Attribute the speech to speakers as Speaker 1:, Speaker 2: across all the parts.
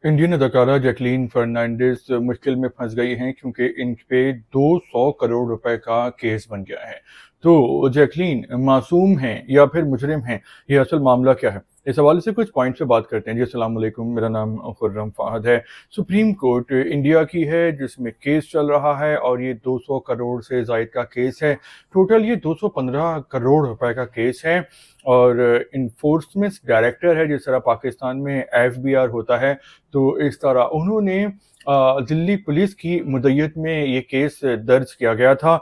Speaker 1: Indian अदाकारा Jacqueline Fernandes मुश्किल में फंस गई हैं क्योंकि इन पे 200 करोड़ रुपए का केस बन गया है। तो जैकलीन मासूम हैं या फिर मुजरिम हैं, ये असल मामला क्या है? इस हवाले से कुछ पॉइंट पे बात करते हैं। जी अस्सलाम वालेकुम, मेरा नाम खुर्रम फहद है। सुप्रीम कोर्ट इंडिया की है जिसमें केस चल रहा है और ये 200 करोड़ से ज़ायद का केस है। टोटल ये 215 करोड़ रुपए का केस है और इन्फोर्समेंट डायरेक्टर है, जिस तरह पाकिस्तान में एफबीआर होता है, तो इस तरह उन्होंने दिल्ली पुलिस की मुद्दत में ये केस दर्ज किया गया था।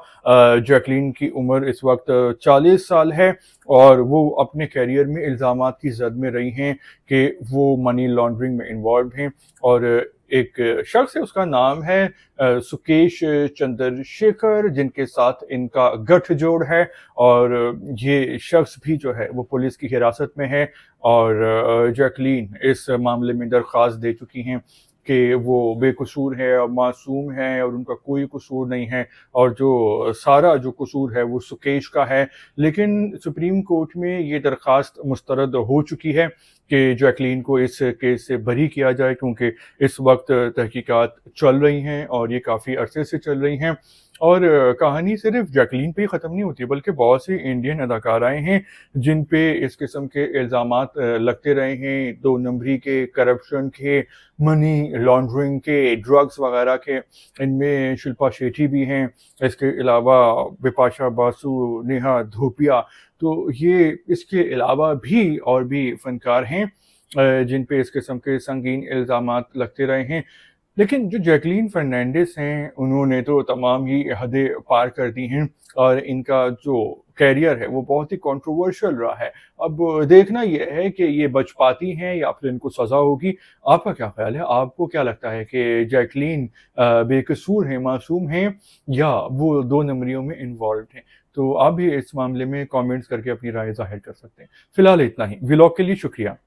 Speaker 1: जैकलीन की उम्र इस वक्त 40 साल है और वो अपने कैरियर में इल्ज़ामात की जद में रही हैं कि वो मनी लॉन्ड्रिंग में इन्वॉल्व हैं। और एक शख्स है, उसका नाम है सुकेश चंद्रशेखर, जिनके साथ इनका गठजोड़ है और ये शख्स भी जो है वो पुलिस की हिरासत में है। और जैकलीन इस मामले में दरख्वास्त दे चुकी हैं कि वो बेकसूर है और मासूम है और उनका कोई कसूर नहीं है और जो सारा जो कसूर है वो सुकेश का है। लेकिन सुप्रीम कोर्ट में ये दरख्वास्त मुस्तरद हो चुकी है कि जैकलीन को इस केस से बरी किया जाए, क्योंकि इस वक्त तहकीकात चल रही हैं और ये काफ़ी अरसे से चल रही हैं। और कहानी सिर्फ जैकलीन पे ही ख़त्म नहीं होती, बल्कि बहुत सी इंडियन अदाकाराएँ हैं जिन पे इस किस्म के इल्ज़ामात लगते रहे हैं, 2 नंबरी के, करप्शन के, मनी लॉन्ड्रिंग के, ड्रग्स वगैरह के। इनमें शिल्पा शेट्टी भी हैं, इसके अलावा बिपाशा बासु, नेहा धूपिया। तो ये इसके अलावा भी और भी फ़नकार हैं जिन पे इस किस्म के संगीन इल्ज़ामात लगते रहे हैं। लेकिन जो जैकलीन फर्नांडिस हैं, उन्होंने तो तमाम ही हदें पार कर दी हैं और इनका जो कैरियर है वो बहुत ही कंट्रोवर्शियल रहा है। अब देखना यह है कि ये बच पाती हैं या फिर इनको सज़ा होगी। आपका क्या ख्याल है? आपको क्या लगता है कि जैकलीन बेकसूर हैं, मासूम हैं, या वो 2 नंबरियों में इन्वॉल्व हैं? तो आप भी इस मामले में कमेंट्स करके अपनी राय ज़ाहिर कर सकते हैं। फिलहाल इतना ही। व्लॉग के लिए शुक्रिया।